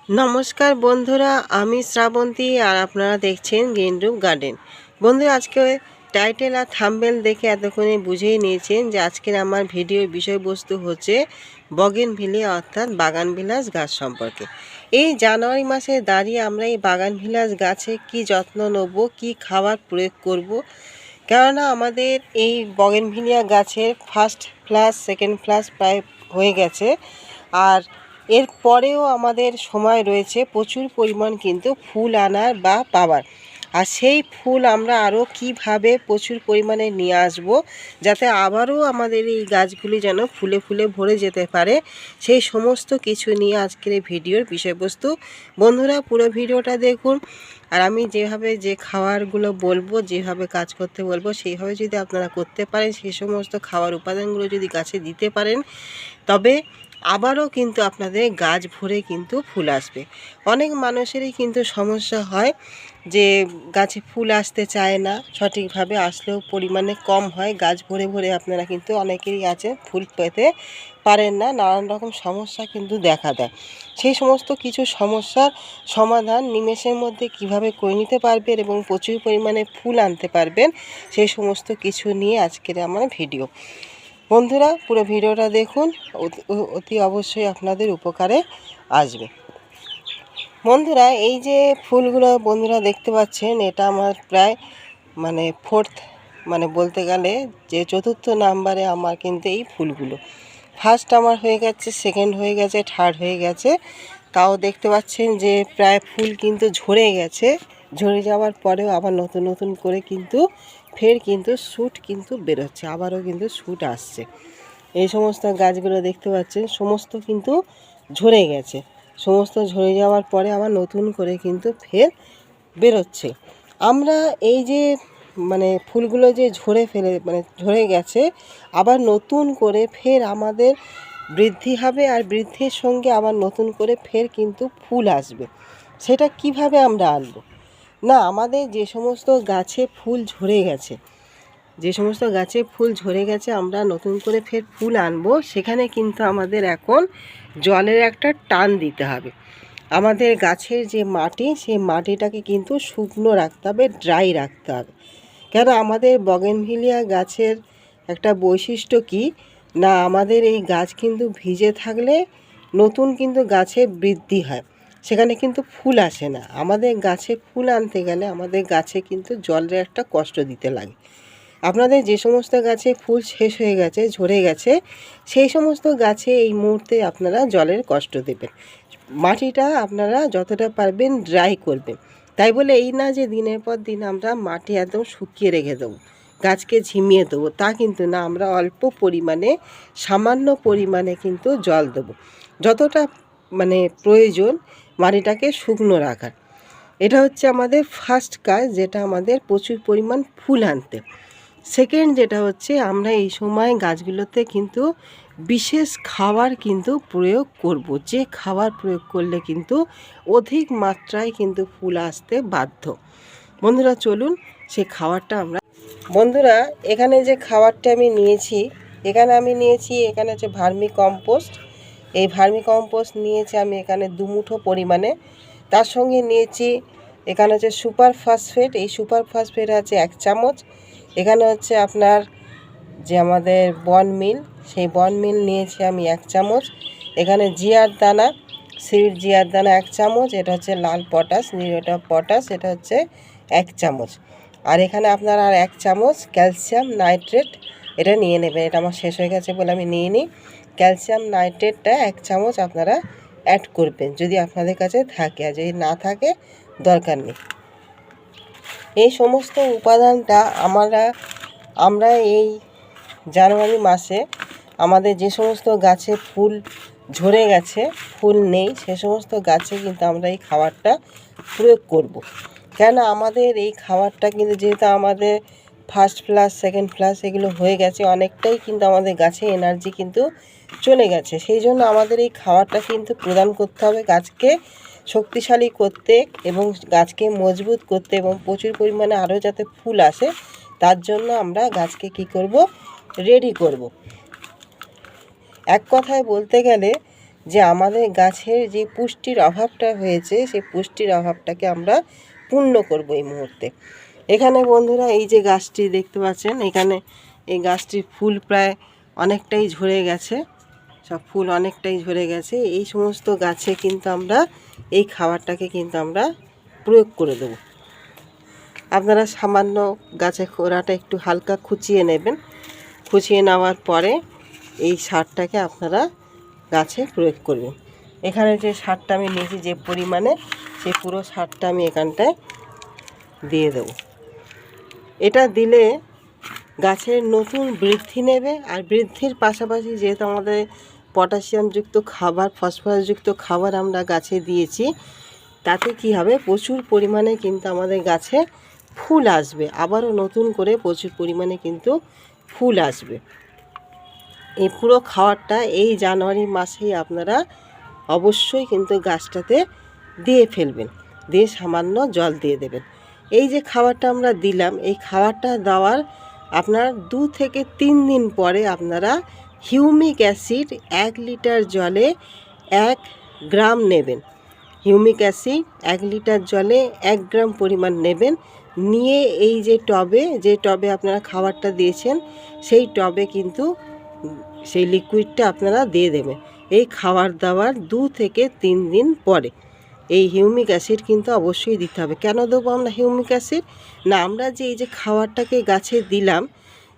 নমস্কার বন্ধুরা, আমি শ্রাবন্তী আর আপনারা দেখছেন গ্রিন রুম গার্ডেন। বন্ধুরা, আজকে টাইটেল আর থাম্বনেল দেখে এতক্ষণে বুঝেই নিয়েছেন যে আজকের আমার ভিডিওর বিষয়বস্তু হচ্ছে বগেনভিলিয়া অর্থাৎ বাগানবিলাস গাছ সম্পর্কে। এই জানুয়ারি মাসে দাঁড়িয়ে আমরা এই বাগানবিলাস গাছে কি যত্ন নেব, কি খাবার প্রয়োগ করব, কেননা আমাদের এই বগেনভিলিয়া গাছের ফার্স্ট ফ্লাস সেকেন্ড ফ্লাস প্রায় হয়ে গেছে, আর এর পরেও আমাদের সময় রয়েছে প্রচুর পরিমাণ কিন্তু ফুল আনার বা পাওয়ার। আর সেই ফুল আমরা আরও কিভাবে প্রচুর পরিমাণে নিয়ে আসব, যাতে আবারও আমাদের এই গাছগুলি যেন ফুলে ফুলে ভরে যেতে পারে, সেই সমস্ত কিছু নিয়ে আজকের এই ভিডিওর বিষয়বস্তু। বন্ধুরা, পুরো ভিডিওটা দেখুন। আর আমি যেভাবে যে খাবারগুলো বলবো, যেভাবে কাজ করতে বলবো, সেইভাবে যদি আপনারা করতে পারেন, সেই সমস্ত খাবার উপাদানগুলো যদি গাছে দিতে পারেন, তবে আবারও কিন্তু আপনাদের গাছ ভরে কিন্তু ফুল আসবে। অনেক মানুষেরই কিন্তু সমস্যা হয় যে গাছে ফুল আসতে চায় না, সঠিকভাবে আসলেও পরিমাণে কম হয়, গাছ ভরে ভরে আপনারা কিন্তু অনেকেরই আছে ফুল পেতে পারেন না, নানান রকম সমস্যা কিন্তু দেখা দেয়। সেই সমস্ত কিছু সমস্যার সমাধান নিমেষের মধ্যে কিভাবে করে নিতে পারবেন এবং প্রচুর পরিমাণে ফুল আনতে পারবেন, সেই সমস্ত কিছু নিয়ে আজকের আমার ভিডিও। বন্ধুরা, পুরো ভিডিওটা দেখুন, অতি অবশ্যই আপনাদের উপকারে আসবে। বন্ধুরা, এই যে ফুলগুলো বন্ধুরা দেখতে পাচ্ছেন, এটা আমার প্রায় ফোর্থ, বলতে গেলে যে চতুর্থ নাম্বারে আমার কিন্তু এই ফুলগুলো। ফার্স্ট আমার হয়ে গেছে, সেকেন্ড হয়ে গেছে, থার্ড হয়ে গেছে। তাও দেখতে পাচ্ছেন যে প্রায় ফুল কিন্তু ঝরে গেছে। ঝরে যাওয়ার পরেও আবার নতুন নতুন করে কিন্তু ফের কিন্তু শ্যুট কিন্তু বেরোচ্ছে, আবারও কিন্তু শ্যুট আসছে। এই সমস্ত গাছগুলো দেখতে পাচ্ছেন সমস্ত কিন্তু ঝরে গেছে। সমস্ত ঝরে যাওয়ার পরে আবার নতুন করে কিন্তু ফের বেরোচ্ছে। আমরা এই যে ফুলগুলো যে ঝরে গেছে, আবার নতুন করে ফের আমাদের বৃদ্ধি হবে, আর বৃদ্ধির সঙ্গে আবার নতুন করে ফের কিন্তু ফুল আসবে। সেটা কিভাবে আমরা আনবো? না, আমাদের যে সমস্ত গাছে ফুল ঝরে গেছে, আমরা নতুন করে ফের ফুল আনবো, সেখানে কিন্তু আমাদের এখন জলের একটা টান দিতে হবে। আমাদের গাছের যে মাটি, সেই মাটিটাকে কিন্তু শুকনো রাখতে হবে, ড্রাই রাখতে হবে। কেন, আমাদের বগেনভিলিয়া গাছের একটা বৈশিষ্ট্য কি না, আমাদের এই গাছ কিন্তু ভিজে থাকলে নতুন কিন্তু গাছের বৃদ্ধি হয়, সেখানে কিন্তু ফুল আসে না। আমাদের গাছে ফুল আনতে গেলে আমাদের গাছে কিন্তু জলের একটা কষ্ট দিতে লাগে। আপনাদের যে সমস্ত গাছে ফুল শেষ হয়ে গেছে, ঝরে গেছে, সেই সমস্ত গাছে এই মুহূর্তে আপনারা জলের কষ্ট দেবেন। মাটিটা আপনারা যতটা পারবেন ড্রাই করবেন। তাই বলে এই না যে দিনের পর দিন আমরা মাটি একদম শুকিয়ে রেখে দেবো, গাছকে ঝিমিয়ে দেবো, তা কিন্তু না। আমরা অল্প পরিমাণে, সামান্য পরিমাণে কিন্তু জল দেবো, যতটা প্রয়োজন মাটিটাকে শুকনো রাখার। এটা হচ্ছে আমাদের ফার্স্ট কাজ, যেটা আমাদের প্রচুর পরিমাণ ফুল আনতে। সেকেন্ড যেটা হচ্ছে, আমরা এই সময় গাছগুলোতে কিন্তু বিশেষ খাবার কিন্তু প্রয়োগ করব, যে খাবার প্রয়োগ করলে কিন্তু অধিক মাত্রায় কিন্তু ফুল আসতে বাধ্য। বন্ধুরা, চলুন সেই খাবারটা আমরা। বন্ধুরা, এখানে যে খাবারটা আমি নিয়েছি, এখানে হচ্ছে ভার্মি কম্পোস্ট। এই ভার্মি কম্পোস্ট নিয়েছি আমি এখানে 2 মুঠো পরিমাণে। তার সঙ্গে নিয়েছি এখানে হচ্ছে সুপার ফসফেট। এই সুপার ফসফেট আছে 1 চামচ। এখানে হচ্ছে আপনার যে আমাদের বন মিল, সেই বন মিল নিয়েছি আমি 1 চামচ। এখানে জিয়ার দানা, সিড জিয়ার দানা 1 চামচ। এটা হচ্ছে লাল পটাশ, নিরোটা পটাশ, এটা হচ্ছে 1 চামচ। আর এখানে আপনার আর 1 চামচ ক্যালসিয়াম নাইট্রেট, এটা নিয়ে নেবেন। এটা আমার শেষ হয়ে গেছে বলে আমি নিয়ে নিই। ক্যালসিয়াম নাইট্রেটটা 1 চামচ আপনারা অ্যাড করবেন যদি আপনাদের কাছে থাকে, আর যদি না থাকে দরকার নেই। এই সমস্ত উপাদানটা আমরা এই জানুয়ারি মাসে আমাদের যে সমস্ত গাছে ফুল ঝরে গেছে, ফুল নেই, সে সমস্ত গাছে কিন্তু আমরা এই খাবারটা প্রয়োগ করব। কেন, আমাদের এই খাবারটা কিন্তু যেহেতু আমাদের ফার্স্ট ফ্লাস সেকেন্ড ফ্লাস এগুলো হয়ে গেছে, অনেকটাই কিন্তু আমাদের গাছে এনার্জি কিন্তু চলে গেছে। সেই জন্য আমাদের এই খাবারটা কিন্তু প্রদান করতে হবে গাছকে শক্তিশালী করতে এবং গাছকে মজবুত করতে, এবং প্রচুর পরিমাণে আরও যাতে ফুল আসে, তার জন্য আমরা গাছকে কি করব, রেডি করব। এক কথায় বলতে গেলে যে আমাদের গাছের যে পুষ্টির অভাবটা হয়েছে সেই পুষ্টির অভাবটাকে আমরা পূর্ণ করব এই মুহূর্তে। এখানে বন্ধুরা এই যে গাছটি দেখতে পাচ্ছেন, এখানে এই গাছটির ফুল প্রায় অনেকটাই ঝরে গেছে, সব ফুল অনেকটাই ঝরে গেছে। এই সমস্ত গাছে কিন্তু আমরা এই খাবারটাকে কিন্তু আমরা প্রয়োগ করে দেবো। আপনারা সামান্য গাছে খোড়াটা একটু হালকা খুঁচিয়ে নেবেন, খুঁচিয়ে নেওয়ার পরে এই সারটাকে আপনারা গাছে প্রয়োগ করবেন। এখানে যে সারটা আমি নিয়েছি যে পরিমাণে, সেই পুরো সারটা আমি এখানটায় দিয়ে দেব। এটা দিলে গাছের নতুন বৃদ্ধি নেবে, আর বৃদ্ধির পাশাপাশি যেহেতু আমাদের পটাশিয়ামযুক্ত খাবার, ফসফরাসযুক্ত খাবার আমরা গাছে দিয়েছি, তাতে কি হবে, প্রচুর পরিমাণে কিন্তু আমাদের গাছে ফুল আসবে, আবারও নতুন করে প্রচুর পরিমাণে কিন্তু ফুল আসবে। এই পুরো খাবারটা এই জানুয়ারি মাসেই আপনারা অবশ্যই কিন্তু গাছটাতে দিয়ে ফেলবেন, দিয়ে সামান্য জল দিয়ে দেবেন। এই যে খাবারটা আমরা দিলাম, এই খাবারটা দেওয়ার আপনার 2 থেকে 3 দিন পরে আপনারা হিউমিক অ্যাসিড 1 লিটার জলে 1 গ্রাম নেবেন। হিউমিক অ্যাসিড 1 লিটার জলে 1 গ্রাম পরিমাণ নেবেন। নিয়ে এই যে টবে আপনারা খাবারটা দিয়েছেন, সেই টবে কিন্তু সেই লিকুইডটা আপনারা দিয়ে দেবেন। এই খাবার দাবার 2 থেকে 3 দিন পরে এই হিউমিক অ্যাসিড কিন্তু অবশ্যই দিতে হবে। কেন দেবো আমরা হিউমিক অ্যাসিড? না, আমরা যে এই যে খাবারটাকে গাছে দিলাম,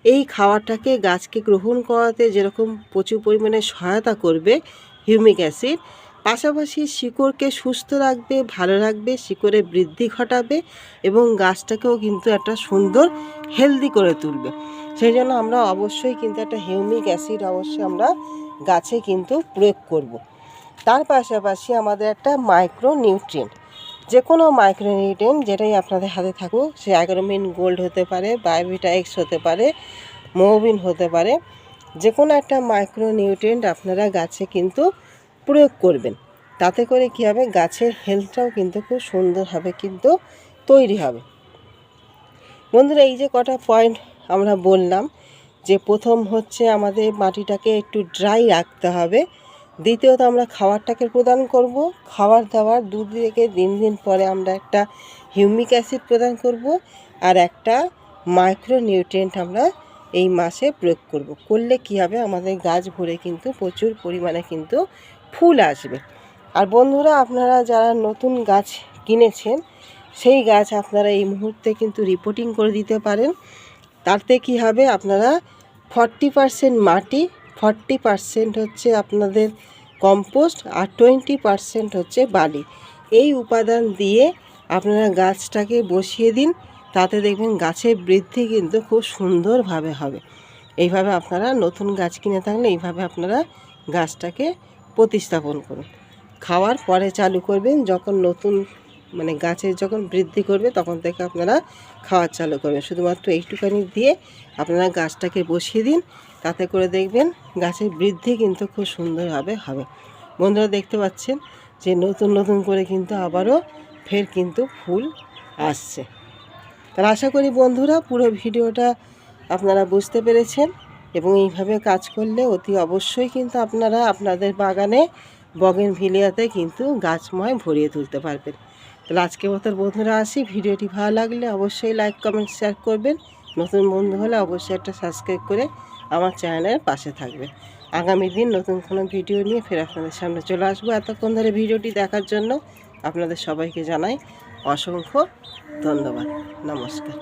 এই খাবারটাকে গাছকে গ্রহণ করাতে যেরকম প্রচুর পরিমাণে সহায়তা করবে হিউমিক অ্যাসিড, পাশাপাশি শিকড়কে সুস্থ রাখবে, ভালো রাখবে, শিকড়ে বৃদ্ধি ঘটাবে এবং গাছটাকেও কিন্তু একটা সুন্দর হেলদি করে তুলবে। সেই জন্য আমরা অবশ্যই কিন্তু একটা হিউমিক অ্যাসিড অবশ্যই আমরা গাছে কিন্তু প্রয়োগ করব। তার পাশাপাশি আমাদের একটা মাইক্রো নিউট্রিয়েন্ট, যে কোনো মাইক্রো নিউট্রিয়েন্ট যেটাই আপনাদের হাতে থাকুক, সে অ্যাগ্রোমিন গোল্ড হতে পারে, বায়োভিটা এক্স হতে পারে, মোবিন হতে পারে, যে কোনো একটা মাইক্রো নিউট্রিয়েন্ট আপনারা গাছে কিন্তু প্রয়োগ করবেন। তাতে করে কী হবে, গাছের হেলথটাও কিন্তু খুব সুন্দরভাবে কিন্তু তৈরি হবে। বন্ধুরা, এই যে কটা পয়েন্ট আমরা বললাম, যে প্রথম হচ্ছে আমাদের মাটিটাকে একটু ড্রাই রাখতে হবে, দ্বিতীয়ত আমরা খাবারটাকে প্রদান করব, খাবার দাবার 2 থেকে 3 দিন পরে আমরা একটা হিউমিক অ্যাসিড প্রদান করব, আর একটা মাইক্রো নিউট্রিয়েন্ট আমরা এই মাসে প্রয়োগ করব। করলে কী হবে, আমাদের গাছ ভরে কিন্তু প্রচুর পরিমাণে কিন্তু ফুল আসবে। আর বন্ধুরা, আপনারা যারা নতুন গাছ কিনেছেন, সেই গাছ আপনারা এই মুহূর্তে কিন্তু রিপোর্টিং করে দিতে পারেন। তাতে কি হবে, আপনারা 40% মাটি, 40% হচ্ছে আপনাদের কম্পোস্ট, আর 20% হচ্ছে বালি, এই উপাদান দিয়ে আপনারা গাছটাকে বসিয়ে দিন। তাতে দেখবেন গাছের বৃদ্ধি কিন্তু খুব সুন্দরভাবে হবে। এইভাবে আপনারা নতুন গাছ কিনে থাকলে এইভাবে আপনারা গাছটাকে প্রতিস্থাপন করুন। খাওয়ার পরে চালু করবেন, যখন নতুন গাছের যখন বৃদ্ধি করবে তখন থেকে আপনারা খাওয়া চালু করবেন। শুধুমাত্র এইটুখানি দিয়ে আপনারা গাছটাকে বসিয়ে দিন, তাতে করে দেখবেন গাছের বৃদ্ধি কিন্তু খুব সুন্দরভাবে হবে। বন্ধুরা, দেখতে পাচ্ছেন যে নতুন নতুন করে কিন্তু আবারও ফের কিন্তু ফুল আসছে। তাহলে আশা করি বন্ধুরা পুরো ভিডিওটা আপনারা বুঝতে পেরেছেন, এবং এইভাবে কাজ করলে অতি অবশ্যই কিন্তু আপনারা আপনাদের বাগানে বগেনভিলিয়াতে কিন্তু গাছময় ভরিয়ে তুলতে পারবেন। তাহলে আজকে মতো বন্ধুরা আসি, ভিডিওটি ভালো লাগলে অবশ্যই লাইক, কমেন্ট, শেয়ার করবেন। নতুন বন্ধু হলে অবশ্যই একটা সাবস্ক্রাইব করে আমার চ্যানেলের পাশে থাকবেন। আগামী দিন নতুন কোনো ভিডিও নিয়ে ফের আপনাদের সামনে চলে আসবো। এতক্ষণ ধরে ভিডিওটি দেখার জন্য আপনাদের সবাইকে জানাই অসংখ্য ধন্যবাদ। নমস্কার।